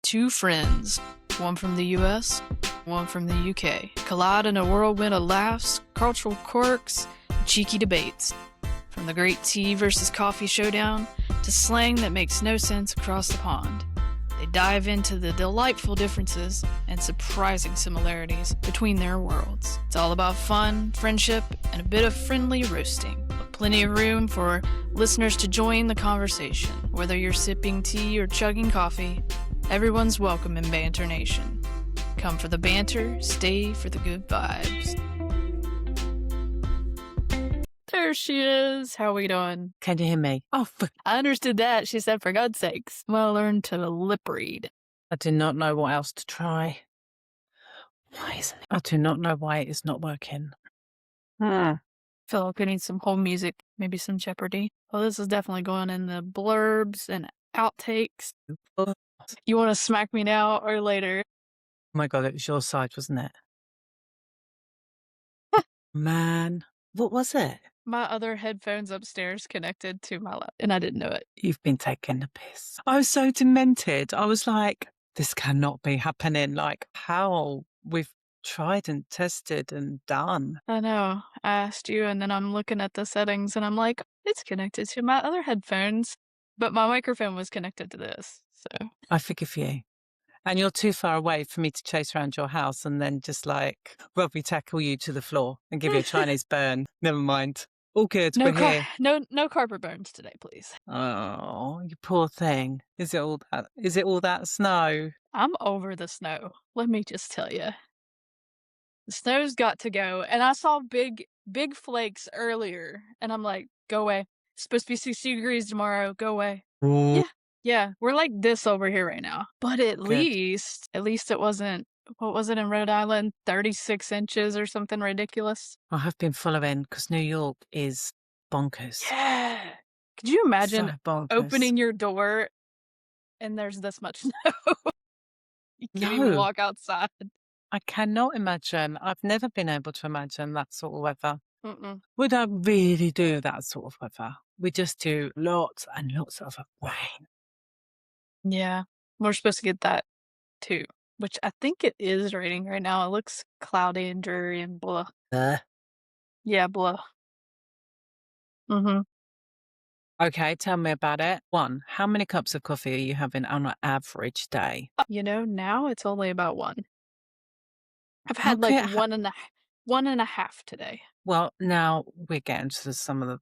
Two friends, one from the US, one from the UK, collide in a whirlwind of laughs, cultural quirks, and cheeky debates. From the great tea versus coffee showdown to slang that makes no sense across the pond. They dive into the delightful differences and surprising similarities between their worlds. It's all about fun, friendship, and a bit of friendly roasting. But plenty of room for listeners to join the conversation. Whether you're sipping tea or chugging coffee, everyone's welcome in Banter Nation. Come for the banter, stay for the good vibes. There she is. How are we doing? Can you hear me? Oh, I understood that. She said, for God's sakes. Well, learn to lip read. I do not know what else to try. Why isn't it? I do not know why it is not working. Feel like we need some whole music, maybe some Jeopardy. Well, this is definitely going in the blurbs and outtakes. Oh You want to smack me now or later? my God, it was your side, wasn't it? Man, what was it? My other headphones upstairs connected to my laptop, and I didn't know it. You've been taking the piss. I was so demented. I was like, this cannot be happening. Like, how we've tried and tested and done. I know. I asked you, and then I'm looking at the settings, and I'm like, it's connected to my other headphones, but my microphone was connected to this, so. I forgive you. And you're too far away for me to chase around your house and then just like rugby tackle you to the floor and give you a Chinese burn. Never mind. All good. No, We're here. no carpet burns today, please. Oh, you poor thing. Is it all that? Is it all that snow? I'm over the snow. Let me just tell you. The snow's got to go. And I saw big flakes earlier. And I'm like, go away. It's supposed to be 60 degrees tomorrow. Go away. Ooh. Yeah. We're like this over here right now. But at least it wasn't, what was it in Rhode Island? 36 inches or something ridiculous. I have been following because New York is bonkers. Yeah. Could you imagine So bonkers. opening your door and there's this much snow? You can't even No. walk outside. I cannot imagine. I've never been able to imagine that sort of weather. Mm-mm. We don't really do that sort of weather. We just do lots and lots of rain. Yeah, we're supposed to get that too, which I think it is raining right now. It looks cloudy and dreary and blah. Yeah, blah. Mm-hmm. Okay, tell me about it. 1, how many cups of coffee are you having on an average day? You know, now it's only about 1. I've had Okay, like one and a half today. Well, now we're getting to some of the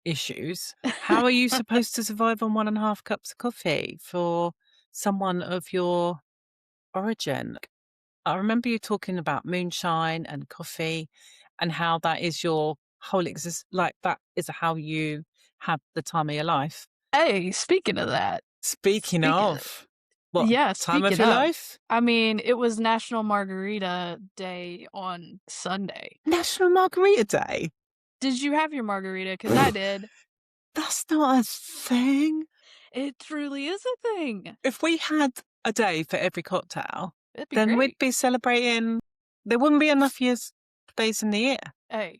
issues. How are you supposed to survive on 1.5 cups of coffee for someone of your origin? I remember you talking about moonshine and coffee and how that is your whole like that is how you have the time of your life. Hey, speaking of that. Speaking of, what Yeah, time of speaking your of. life? I mean, it was National Margarita Day on Sunday. National Margarita Day? Did you have your margarita? Because I did. That's not a thing. It truly is a thing. If we had a day for every cocktail, It'd be then great. we'd be celebrating. There wouldn't be enough days in the year. Hey,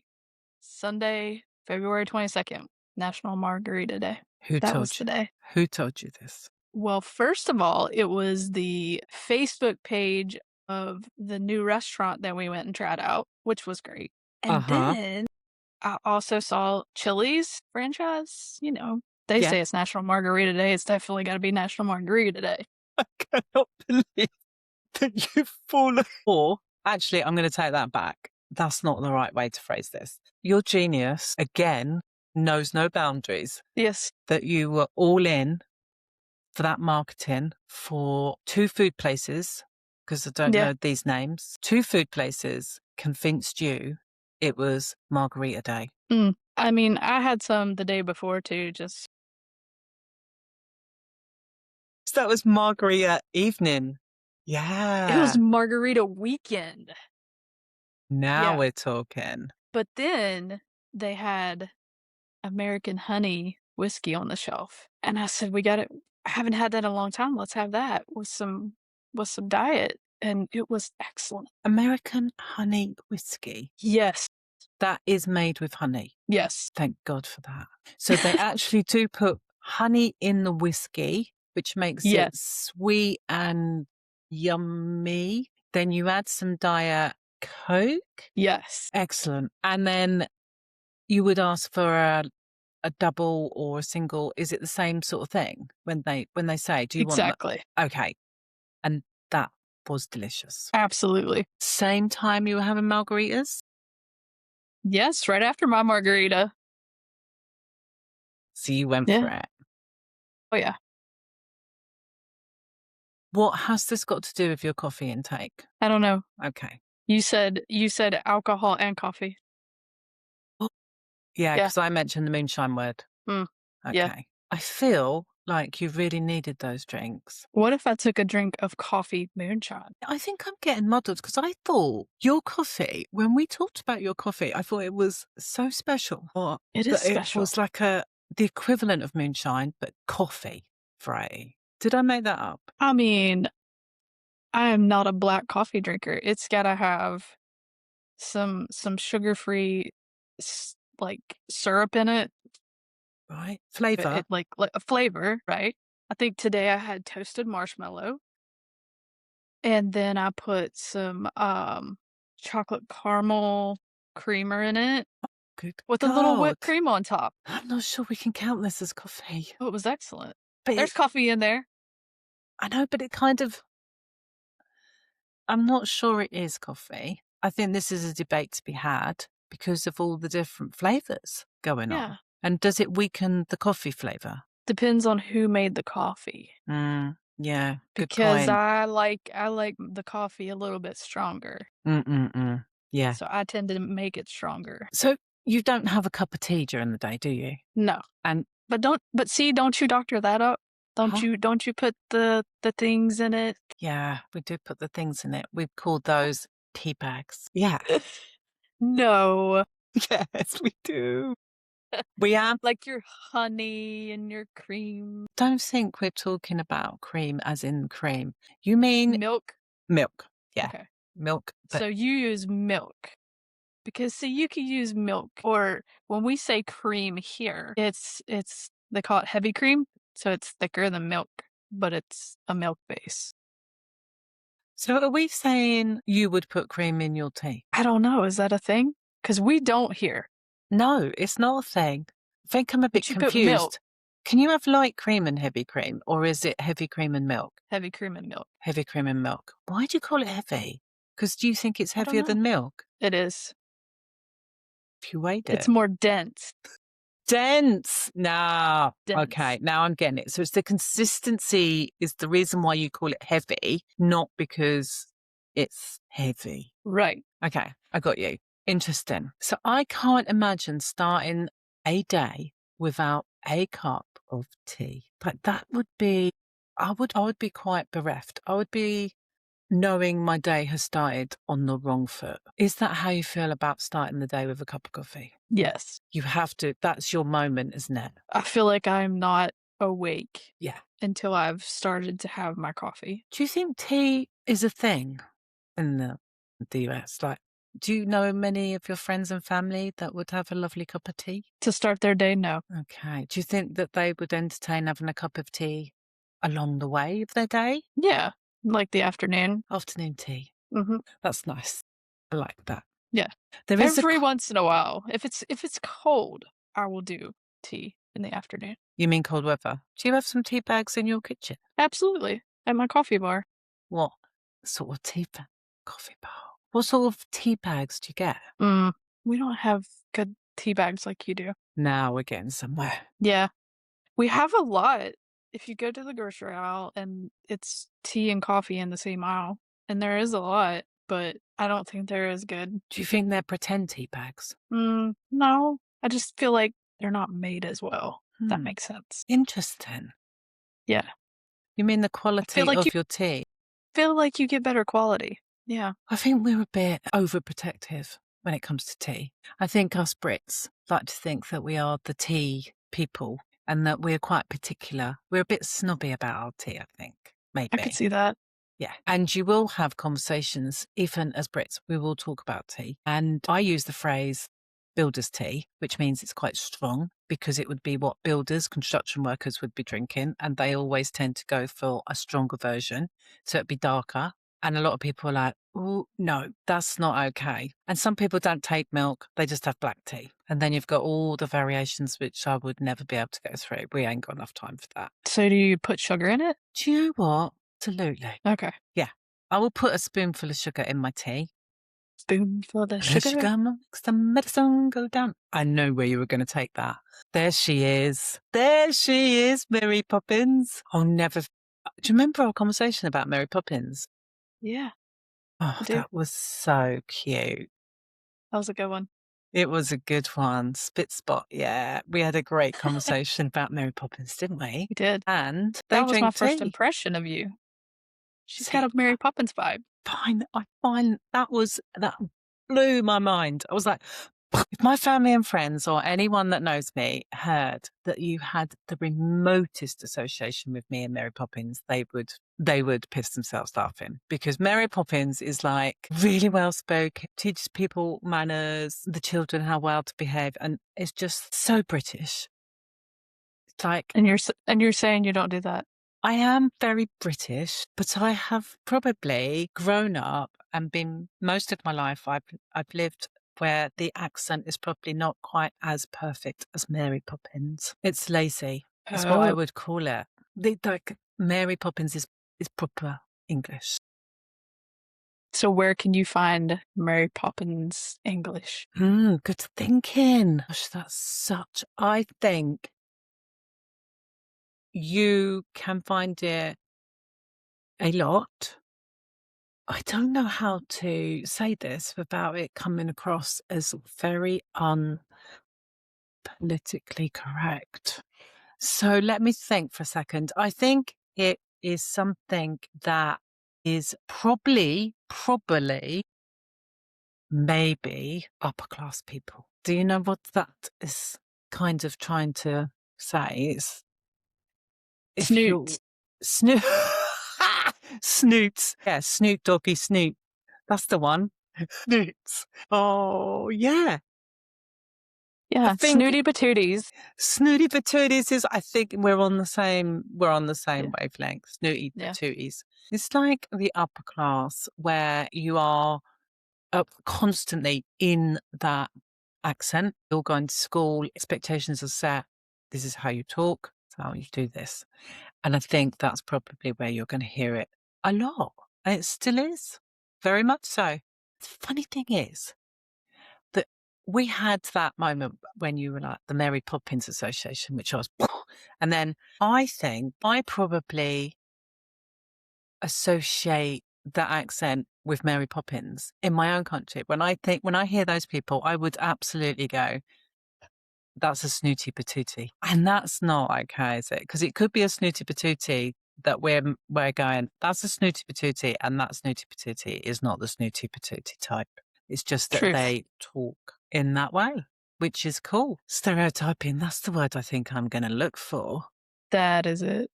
Sunday, February 22nd, National Margarita Day. Who That told was you? the day. Who told you this? Well, first of all, it was the Facebook page of the new restaurant that we went and tried out, which was great. And then I also saw Chili's franchise. You know, they say it's National Margarita Day. It's definitely got to be National Margarita Day. I cannot believe that you've fallen for. Actually, I'm going to take that back. That's not the right way to phrase this. Your genius, again, knows no boundaries. Yes. That you were all in for that marketing for 2 food places, because I don't know these names. 2 food places convinced you it was Margarita Day. I mean, I had some the day before too, just. So that was Margarita evening. Yeah. It was Margarita weekend. Now we're talking. But then they had American honey whiskey on the shelf. And I said, I haven't had that in a long time. Let's have that with some diet. And it was excellent. American honey whiskey. Yes. That is made with honey. Yes. Thank God for that. So they actually do put honey in the whiskey which makes Yes. it sweet and yummy. Then you add some Diet Coke. Yes. Excellent. And then you would ask for a double or a single. Is it the same sort of thing when they say, do you want Exactly. okay. And that was delicious. Absolutely. Same time you were having margaritas? Yes, right after my margarita. So you went for Yeah. it. Oh, yeah. What has this got to do with your coffee intake? I don't know. Okay. You said alcohol and coffee. Yeah, Yeah. because I mentioned the moonshine word. Mm. Yeah. Okay. I feel like you really needed those drinks. What if I took a drink of coffee moonshine? I think I'm getting muddled because I thought your coffee, when we talked about your coffee, I thought it was so special. Or It is that it special. was like the equivalent of moonshine, but coffee variety. Did I make that up? I mean, I am not a black coffee drinker. It's gotta have some sugar-free like syrup in it. Right. Flavor. Like a flavor, right? I think today I had toasted marshmallow, and then I put some chocolate caramel creamer in it Good with a little God. whipped cream on top. I'm not sure we can count this as coffee. Oh, it was excellent. But There's coffee in there. I know, but it kind of, I'm not sure it is coffee. I think this is a debate to be had because of all the different flavors going Yeah. on. And does it weaken the coffee flavor? Depends on who made the coffee. Yeah, good Because point. I like the coffee a little bit stronger. Yeah. So I tend to make it stronger. So you don't have a cup of tea during the day, do you? No. And But see, don't you doctor that up? huh? Don't you put the things in it? Yeah, we do put the things in it. We've called those tea bags. Yeah. No. Yes, we do. We have. Like your honey and your cream. Don't think we're talking about cream as in cream. You mean Milk? milk. Yeah, Okay. milk. But So you use milk. Because see, you could use milk, or when we say cream here, it's they call it heavy cream, so it's thicker than milk, but it's a milk base. so are we saying you would put cream in your tea? I don't know, is that a thing? Because we don't here. No, it's not a thing. I think I'm a bit But you put milk, confused. Can you have light cream and heavy cream, or is it heavy cream and milk? heavy cream and milk. Heavy cream and milk. Why do you call it heavy? Because do you think it's I don't heavier know. than milk? It is. If you weighed It's it. more dense. Dense. Nah. Dense. Okay, now I'm getting it. So it's the consistency is the reason why you call it heavy, not because it's heavy. Right. Okay, I got you. Interesting. So I can't imagine starting a day without a cup of tea. Like that would be, I would be quite bereft. I would be knowing my day has started on the wrong foot. Is that how you feel about starting the day with a cup of coffee? Yes. You have to, that's your moment, isn't it? I feel like I'm not awake Yeah. until I've started to have my coffee. Do you think tea is a thing in the US? Like, do you know many of your friends and family that would have a lovely cup of tea? To start their day, no. Okay. Do you think that they would entertain having a cup of tea along the way of their day? Yeah. Like the afternoon. Afternoon tea. Mm-hmm. That's nice. I like that. Yeah. There is Every once in a while. If it's cold, I will do tea in the afternoon. You mean cold weather? Do you have some tea bags in your kitchen? Absolutely. At my coffee bar. What sort of tea bag? Coffee bar. What sort of tea bags do you get? We don't have good tea bags like you do. Now we're getting somewhere. Yeah. We have a lot. If you go to the grocery aisle and it's tea and coffee in the same aisle, and there is a lot, but I don't think they're as good. Do you think they're pretend tea bags? No. I just feel like they're not made as well. If that Hmm. makes sense. Interesting. Yeah. You mean the quality like of you- your tea? Feel like you get better quality. Yeah. I think we're a bit overprotective when it comes to tea. I think us Brits like to think that we are the tea people and that we're quite particular. We're a bit snobby about our tea, I think. Maybe. I could see that. Yeah. And you will have conversations, even as Brits, we will talk about tea. And I use the phrase, builder's tea, which means it's quite strong because it would be what builders, construction workers would be drinking. And they always tend to go for a stronger version. So it'd be darker. And a lot of people are like, oh, no, that's not okay. And some people don't take milk, they just have black tea. And then you've got all the variations, which I would never be able to go through. We ain't got enough time for that. So do you put sugar in it? Do you know what? Absolutely. Okay. Yeah. I will put a spoonful of sugar in my tea. Spoonful of The sugar. makes the medicine go down. I know where you were going to take that. There she is. There she is, Mary Poppins. I'll never. Do you remember our conversation about Mary Poppins? Yeah, Oh, I do. that was so cute. That was a good one. It was a good one. Spit spot. Yeah. We had a great conversation about Mary Poppins, didn't we? We did. And they That was my drink first tea. impression of you. She's See, got a Mary Poppins vibe. I find that blew my mind. I was like, if my family and friends or anyone that knows me heard that you had the remotest association with me and Mary Poppins, they would piss themselves laughing, because Mary Poppins is like really well spoken, teaches people manners, the children how well to behave, and it's just so British. It's like, And you're saying you don't do that. I am very British, but I have probably grown up and been most of my life I've lived where the accent is probably not quite as perfect as Mary Poppins. It's lazy. Is what I Oh. would call it. Like Mary Poppins is proper English. So where can you find Mary Poppins English? Good thinking. Gosh, I think you can find it a lot. I don't know how to say this without it coming across as very unpolitically correct. So let me think for a second. I think it is something that is probably, maybe upper class people. Do you know what that is kind of trying to say? It's if you're Snoots. snoot, snoots, yeah, snoot doggy snoot. That's the one. Snoots. Oh yeah. I Yeah, think snooty patooties. snooty patooties is. I think we're on the same. We're on the same Yeah. wavelength. Snooty Yeah. patooties. It's like the upper class where you are constantly in that accent. You're going to school. Expectations are set. This is how you talk. It's how you do this. And I think that's probably where you're going to hear it a lot. And it still is. Very much so. The funny thing is that we had that moment when you were like the Mary Poppins Association, which I was, and then I think I probably associate that accent with Mary Poppins in my own country. When I hear those people, I would absolutely go, that's a snooty patootie. And that's not okay, is it? Because it could be a snooty patootie that we're going, that's a snooty patootie, and that snooty patootie is not the snooty patootie type. It's just that Truth. they talk in that way, which is cool. Stereotyping, that's the word I think I'm going to look for. That is it.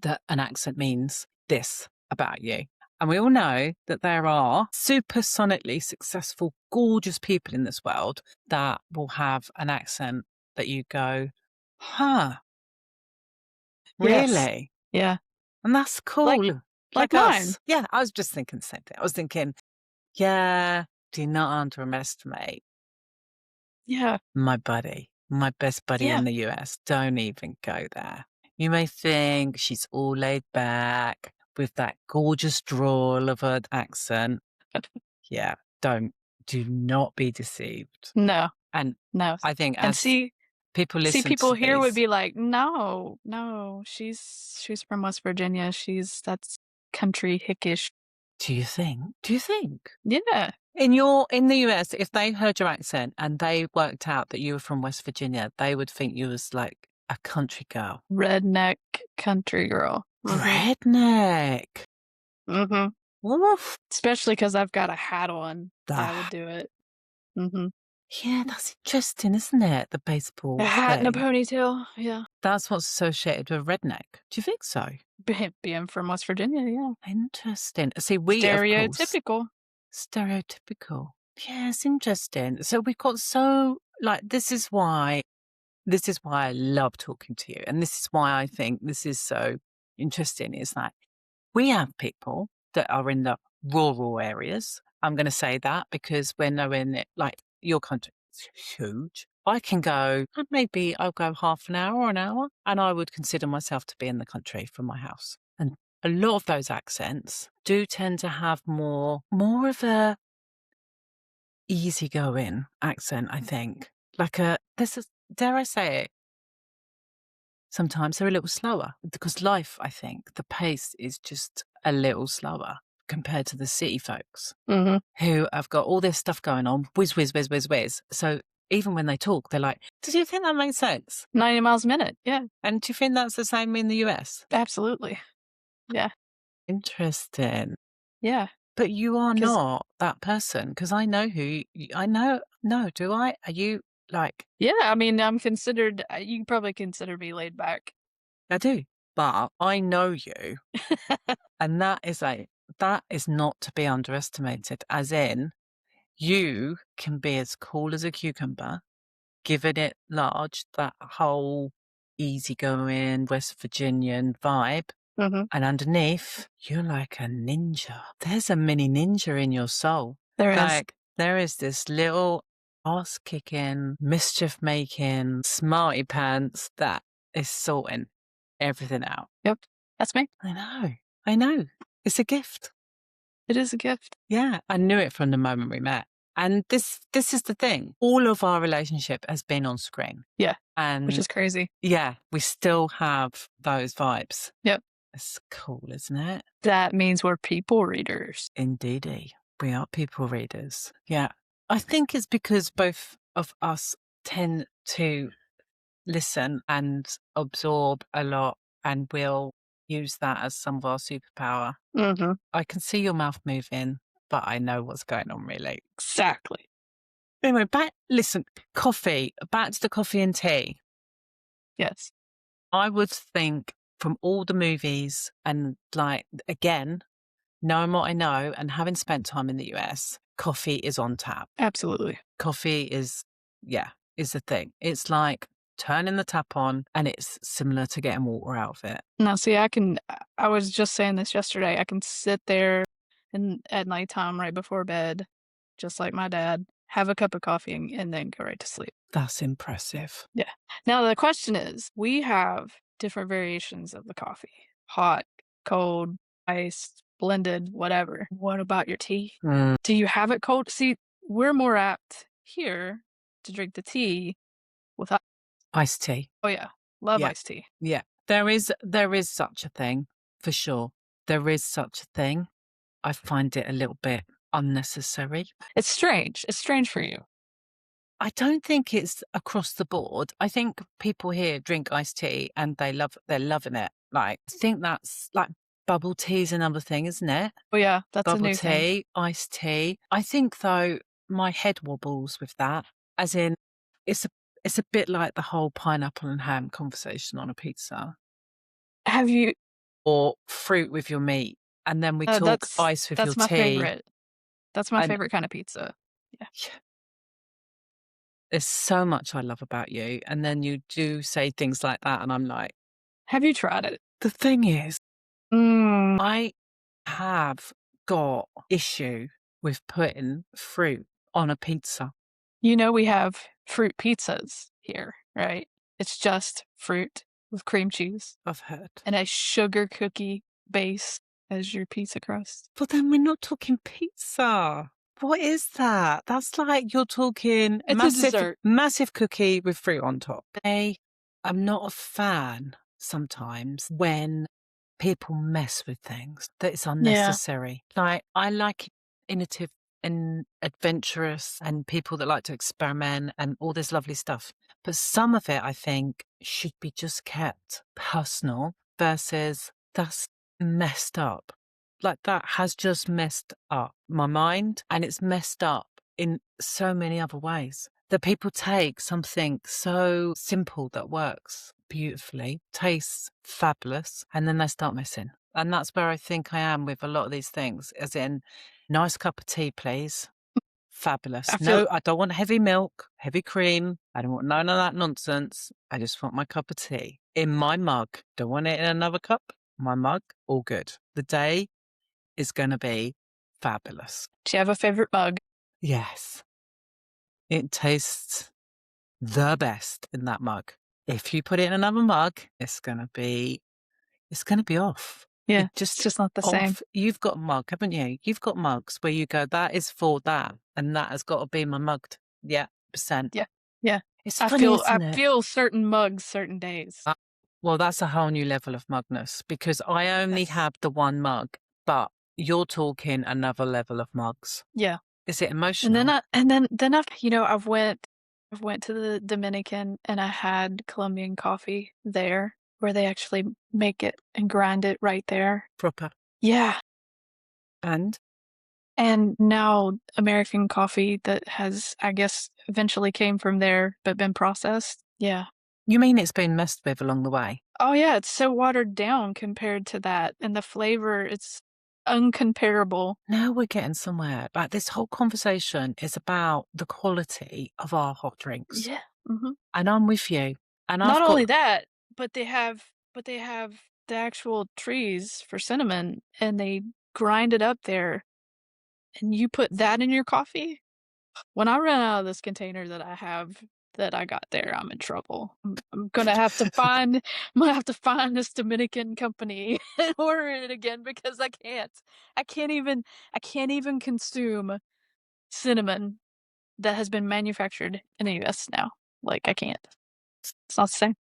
That an accent means this about you. And we all know that there are supersonically successful, gorgeous people in this world that will have an accent that you go, huh, Yes. really? Yeah. And that's cool. Like mine. us. Yeah, I was just thinking the same thing. I was thinking, yeah, do not underestimate Yeah. my buddy, my best buddy Yeah. in the US. Don't even go there. You may think she's all laid back with that gorgeous drawl of an accent. Yeah, do not be deceived. No. And No. I think And as people listen people to here would these, be like, no, she's from West Virginia. That's country hickish. do you think? Do you think? Yeah. In the US, if they heard your accent and they worked out that you were from West Virginia, they would think you was like a country girl. Redneck country girl. Redneck. Mm-hmm. Woof. Especially because I've got a hat on. I Ah. would do it. Mm-hmm. Yeah, that's interesting, isn't it? The baseball A hat and a thing. ponytail. Yeah. That's what's associated with redneck. Do you think so? Being from West Virginia, yeah. Interesting. See, we, of course, Stereotypical. stereotypical. Yeah, it's interesting. So we've got so like, this is why I love talking to you, and this is why I think this is so interesting, is that we have people that are in the rural areas. I'm gonna say that because when they're in it, like, your country is huge. I can go, maybe I'll go half an hour or an hour, and I would consider myself to be in the country from my house. And a lot of those accents do tend to have more of a easygoing accent, I think. Like there's a, dare I say it, sometimes they're a little slower because life, I think, the pace is just a little slower compared to the city folks Mm-hmm. who have got all this stuff going on, whiz, whiz, whiz, whiz, whiz. So even when they talk, they're like, "Did you think that makes sense?" 90 miles a minute. Yeah, And do you think that's the same in the US? absolutely. Yeah, Interesting. yeah. But you are Because not that person because I know I know. No, do I? Are you like, yeah, I mean, I'm considered. You probably consider me laid back. I do, but I know you. And that is not to be underestimated, as in you can be as cool as a cucumber, giving it large, that whole easygoing West Virginian vibe. Mm-hmm. And underneath, you're like a ninja. There's a mini ninja in your soul. There is. Like there is this little ass kicking, mischief making, smarty pants that is sorting everything out. Yep, that's me. I know. I know. It's a gift. It is a gift. Yeah, I knew it from the moment we met. And this is the thing. All of our relationship has been on screen. Yeah, which And is crazy. yeah, we still have those vibes. Yep. It's cool, isn't it? That means we're people readers. Indeedy. We are people readers. Yeah. I think it's because both of us tend to listen and absorb a lot, and we'll use that as some of our superpower. Mm-hmm. I can see your mouth moving, but I know what's going on really. Exactly. Anyway, listen, coffee, back to the coffee and tea. Yes. I would think from all the movies and like, again, knowing what I know and having spent time in the US, coffee is on tap. Absolutely. Coffee is the thing. It's like turning the tap on and it's similar to getting water out of it. Now, see, I was just saying this yesterday. I can sit there and at nighttime right before bed, just like my dad, have a cup of coffee and then go right to sleep. That's impressive. Yeah. Now, the question is, we have different variations of the coffee: hot, cold, iced, blended, whatever. What about your tea? Mm, Do you have it cold? See, we're more apt here to drink the tea with ice. iced tea. Oh, yeah. Love Yeah. iced tea. Yeah. There is such a thing, for sure. There is such a thing. I find it a little bit unnecessary. It's strange. It's strange for you. I don't think it's across the board. I think people here drink iced tea and they're loving it. Like, I think that's like bubble tea is another thing, isn't it? Oh, yeah. That's a Bubble new thing. tea, iced tea. I think though my head wobbles with that, as in it's a it's a bit like the whole pineapple and ham conversation on a pizza, Have you or fruit with your meat, and then we talk that's ice with your that's my tea. favorite. That's my And favorite kind of pizza. Yeah. yeah, there's so much I love about you, and then you do say things like that, and I'm like, Have you tried it? the thing is, Mm. I have got issue with putting fruit on a pizza. You know we have fruit pizzas here, right? It's just fruit with cream cheese I've heard. and a sugar cookie base as your pizza crust. But then we're not talking pizza. What is that? That's like you're talking It's a dessert. massive cookie with fruit on top. I'm not a fan sometimes when people mess with things that it's Yeah. unnecessary. Like I like innovative and adventurous and people that like to experiment and all this lovely stuff. But some of it I think should be just kept personal versus that's messed up. Like that has just messed up my mind and it's messed up in so many other ways. That people take something so simple that works beautifully, tastes fabulous, and then they start messing. And that's where I think I am with a lot of these things, as in, nice cup of tea, please. Fabulous. I feel No, I don't want heavy milk, heavy cream. I don't want none of that nonsense. I just want my cup of tea in my mug. Don't want it in another cup. My mug, all good. The day is going to be fabulous. Do you have a favorite mug? Yes, it tastes the best in that mug. If you put it in another mug, it's going to be off. Yeah, It it's just just not the same. off. You've got a mug, haven't you? You've got mugs where you go, that is for that, and that has got to be my mugged. Yeah, percent. Yeah, yeah. It's I funny, feel I isn't it? feel certain mugs certain days. Uh, well, that's a whole new level of mugness because I only Yes. have the one mug, but you're talking another level of mugs. Yeah. Is it And then emotional? I've went to the Dominican and I had Colombian coffee there where they actually make it and grind it right there. Proper. Yeah. And And now American coffee that has, I guess, eventually came from there but been processed. Yeah. you mean it's been messed with along the way? Oh yeah, it's so watered down compared to that. And the flavor, it's uncomparable. Now we're getting somewhere. Like this whole conversation is about the quality of our hot drinks. Yeah. Hmm. And I'm with you. And Not I've only got, that, but they have the actual trees for cinnamon and they grind it up there and you put that in your coffee. When I run out of this container that I got there, I'm in trouble. I'm gonna have to find this Dominican company and order it again because I can't. I can't even I can't even consume cinnamon that has been manufactured in the US now. Like I can't. It's not the same.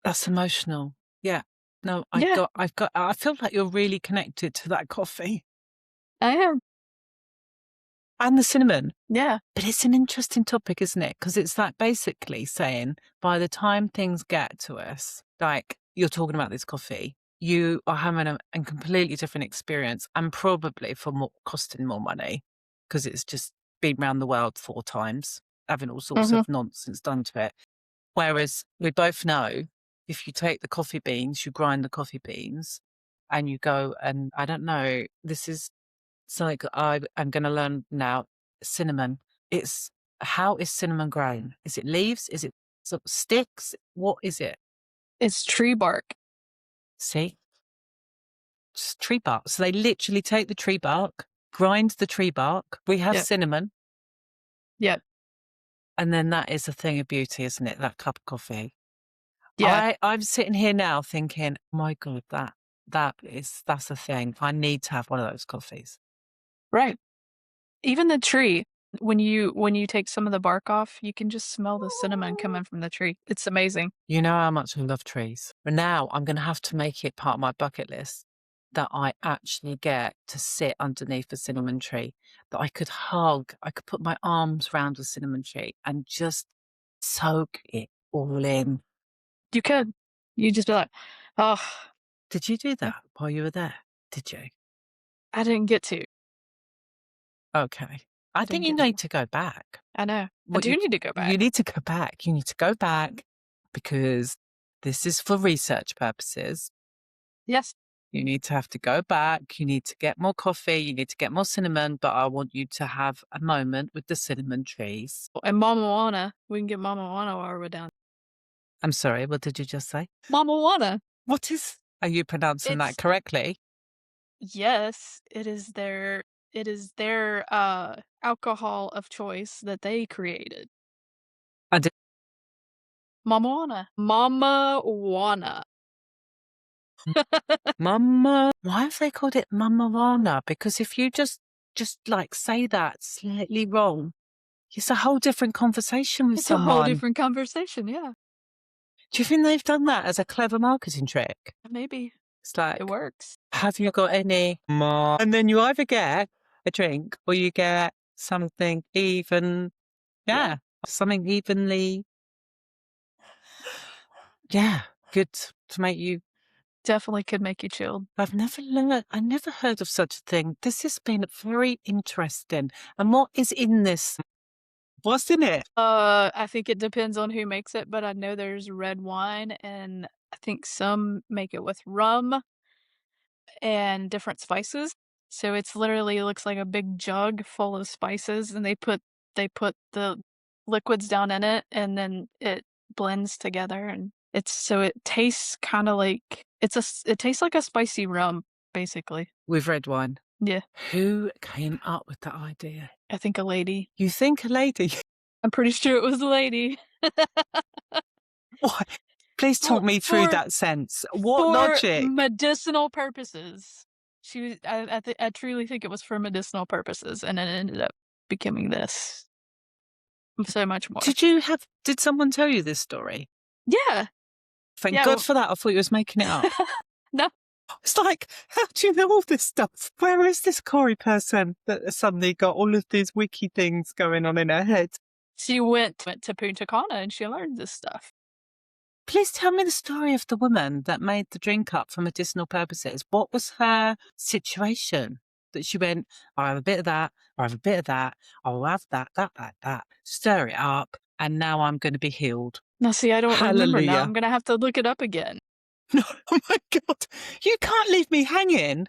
that's emotional. Yeah. No, Yeah, I feel like you're really connected to that coffee I am. and the cinnamon. Yeah. But it's an interesting topic, isn't it? Because it's like basically saying by the time things get to us, like you're talking about this coffee, you are having a completely different experience and probably for more costing more money because it's just been around the world 4 times, having all sorts Mhm. of nonsense done to it. Whereas we both know if you take the coffee beans, you grind the coffee beans and you go and I don't know, this is something I'm going to learn now. Cinnamon. It's how is cinnamon grown? Is it leaves? Is it sort of sticks? What is it? It's tree bark. See, just tree bark. So they literally take the tree bark, grind the tree bark. We have Yep. cinnamon, Yep. and then that is a thing of beauty, isn't it? That cup of coffee. Yeah. I'm sitting here now thinking, oh my God, that's a thing. I need to have one of those coffees. Right. Even the tree, when you take some of the bark off, you can just smell the cinnamon coming from the tree. It's amazing. You know how much I love trees. But now I'm going to have to make it part of my bucket list that I actually get to sit underneath a cinnamon tree, that I could hug, I could put my arms around a cinnamon tree and just soak it all in. You could. You just be like, "Oh, Did you do yeah, that while you were there? Did you? I didn't get to. Okay. I I think didn't you get to." need to go back. I know. I What do need to go you back. need to go back. You need to go back because this is for research purposes. Yes. You need to have to go back. You need to get more coffee. You need to get more cinnamon. But I want you to have a moment with the cinnamon trees. And Mama Juana, we can get Mama Juana while we're down. I'm sorry, what did you just say? Mama Juana. What is, are you pronouncing that It's correctly? yes, it is their alcohol of choice that they created. I did, Mama Juana. Mama Juana. Mama. Why have they called it Mama Rana? Because if you just like say that slightly wrong, it's a whole different conversation with It's a whole someone. different conversation, yeah. Do you think they've done that as a clever marketing trick? Maybe It's it like, works. have you got any more? And then you either get a drink or you get something even, Yeah. yeah, something evenly, yeah, good to make you. Definitely could make you chilled. I never heard of such a thing. This has been very interesting. And what is in this? What's in it? I think it depends on who makes it, but I know there's red wine, and I think some make it with rum and different spices. So it's literally looks like a big jug full of spices, and they put the liquids down in it, and then it blends together, and it tastes kind of like it tastes like a spicy rum, basically. With red wine. Yeah, Who came up with that idea? I think a lady. You think a lady? I'm pretty sure it was a lady. Why? Please For talk me through for that sense. What for logic? medicinal purposes. She was I truly think it was for medicinal purposes, and it ended up becoming this. So much more. Did someone tell you this story? Yeah. Thank Yeah, God for that. I thought you was making it up. no, It's like, how do you know all this stuff? Where is this Corey person that suddenly got all of these wiki things going on in her head? she went to Punta Cana and she learned this stuff. Please tell me the story of the woman that made the drink up for medicinal purposes. What was her situation? That she went, I'll have a bit of that, I'll have a bit of that, I'll have that, stir it up, and now I'm going to be healed. Now, see, I don't remember now. Hallelujah. I'm gonna have to look it up again. No, oh my God. You can't leave me hanging.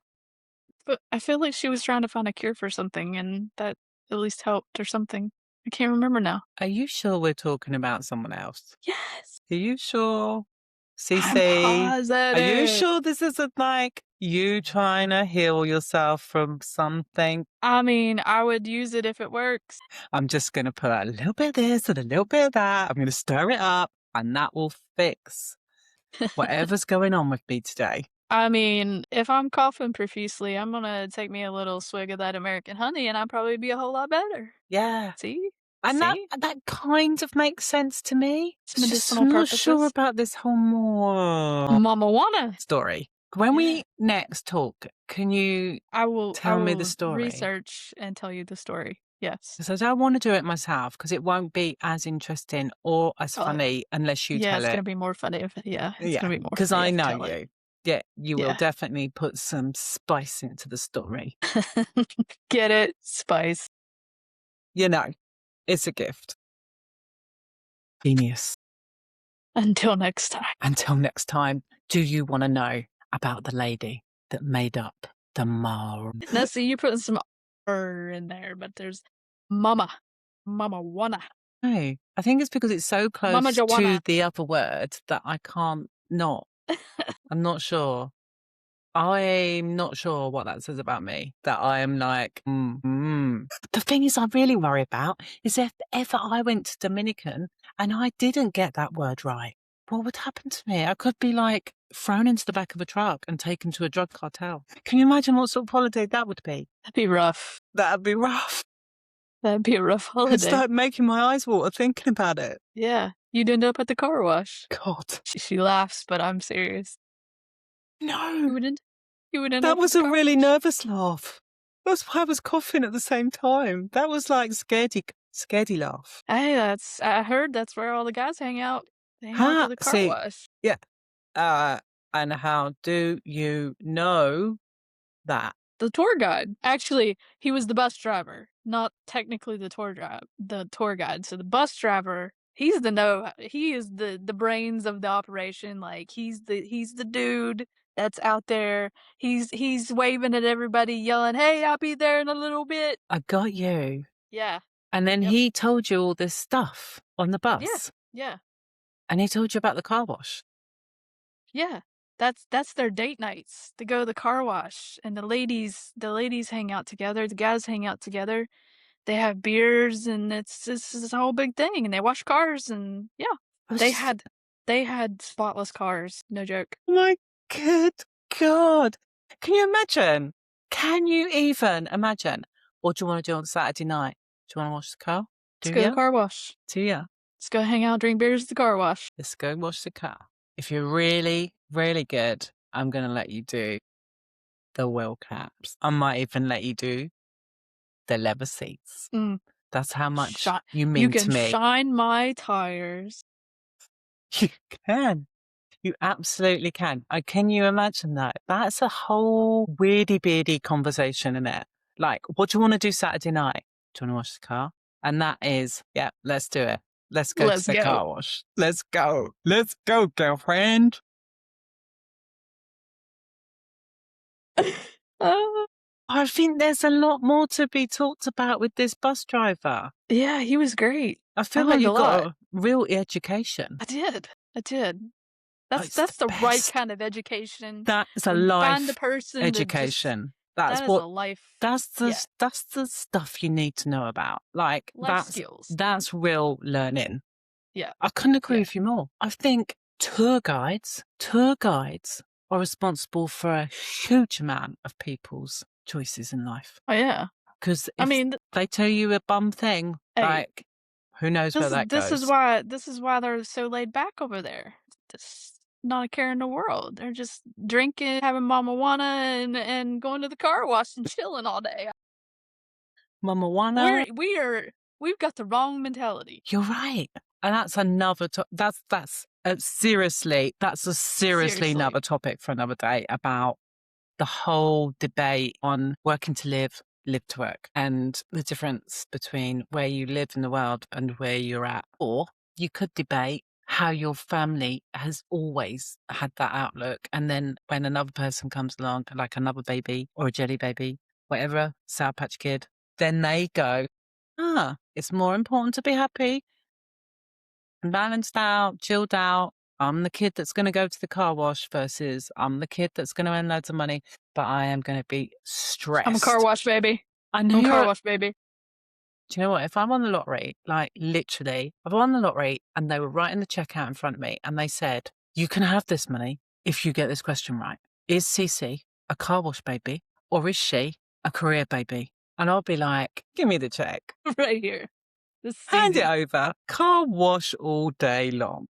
But I feel like she was trying to find a cure for something, and that at least helped or something. I can't remember now. Are you sure we're talking about someone else? Yes, Are you sure? I'm CC, are you positive. sure this isn't like you trying to heal yourself from something? I mean, I would use it if it works. I'm just going to put a little bit of this and a little bit of that. I'm going to stir it up and that will fix whatever's going on with me today. I mean, if I'm coughing profusely, I'm gonna take me a little swig of that American honey, and I'll probably be a whole lot better. Yeah. See? And that See? kind of makes sense to me. It's It's just medicinal I'm not sure purposes. about this whole more Mama wanna. story. When Yeah. we next talk, can you I will tell me the story? research and tell you the story. Yes. Because I don't want to do it myself because it won't be as interesting or as funny unless you Yeah, tell it's it. gonna be more funny if it's gonna be more Because funny I if know tell it. you. Yeah, you will Yeah. definitely put some spice into the story. Get it? Spice. You know, it's a gift. Genius. Until next time. Until next time, do you want to know about the lady that made up the mar? Now see, you're putting some in there, but there's mama. Mama wanna. No, I think it's because it's so Mama close to Joanna. the other word that I can't not. I'm not sure. I'm not sure what that says about me. That I am like, The thing is, I really worry about is if ever I went to Dominican and I didn't get that word right, what would happen to me? I could be like thrown into the back of a truck and taken to a drug cartel. Can you imagine what sort of holiday that would be? That'd be rough. That'd be rough. That'd be a rough It's holiday. like making my eyes water thinking about it. Yeah. You'd end up at the car wash. God. She laughs, but I'm serious. You No, would end up that at was the a car really wash. nervous laugh. That's why I was coughing at the same time. That was like scaredy laugh. Hey, I heard that's where all the guys hang out. They hang out to the car See, wash. yeah. And how do you know that? The tour guide. Actually, he was the bus driver, not technically the tour guide. So the bus driver, he is the brains of the operation. Like he's the dude that's out there. He's waving at everybody, yelling, "Hey, I'll be there in a little bit." I got you. Yeah. And then Yep. he told you all this stuff on the Yeah. bus. Yeah. And he told you about the car wash. Yeah. That's their date nights. They go to the car wash, and the ladies hang out together, the guys hang out together. They have beers, and it's this whole big thing, and they wash cars, and yeah. They had spotless cars, no joke. My good God. Can you imagine? Can you even imagine? What do you want to do on Saturday night? Do you want to wash the car? Let's go to the car wash. Do ya? Let's go hang out, drink beers at the car wash. Let's go wash the car. If you're really, really good, I'm going to let you do the wheel caps. I might even let you do the leather seats. That's how much you mean to me. You can shine my tires. You can. You absolutely can. Can you imagine that? That's a whole weirdy beardy conversation in it. Like, what do you want to do Saturday night? Do you want to wash the car? And that is, yeah, let's do it. Let's go to the car wash. Let's go. Let's go, girlfriend. I I think there's a lot more to be talked about with this bus driver. Yeah, he was great. I I feel like learned a you got lot. a real education. I did. I did. Oh, That's it's the that's the right best. kind of education. That's a When you find the life person that just education. That's that is what a life yeah, that's the stuff you need to know about. Like life skills. that's real learning. Yeah, I couldn't agree yeah. with you more. I think tour guides are responsible for a huge amount of people's choices in life. Oh, yeah. Because I if mean, they tell you a bum thing, hey, like, who knows where that this is goes? why they're so laid back over there. Just not a care in the world. They're just drinking, having mama wanna, and going to the car wash and chilling all day. Mama wanna. We've got the wrong mentality. You're right. And that's another that's seriously, that's a seriously Seriously. another topic for another day about the whole debate on working to live to work, and the difference between where you live in the world and where you're at. Or you could debate how your family has always had that outlook. And then when another person comes along, like another baby or a jelly baby, whatever, Sour Patch Kid, then they go, it's more important to be happy and balanced out, chilled out. I'm the kid that's going to go to the car wash versus I'm the kid that's going to earn loads of money, but I am going to be I'm a car stressed. wash baby. I know I'm a car you're. wash baby. Do you know what? If I won the lottery, like literally, if I won the lottery and they were writing the check out in front of me and they said, you can have this money if you get this question right. Is Cece a car wash baby or is she a career baby? And I'll be like, give me the check. Right here. This is Hand it easy. over. Car wash all day long.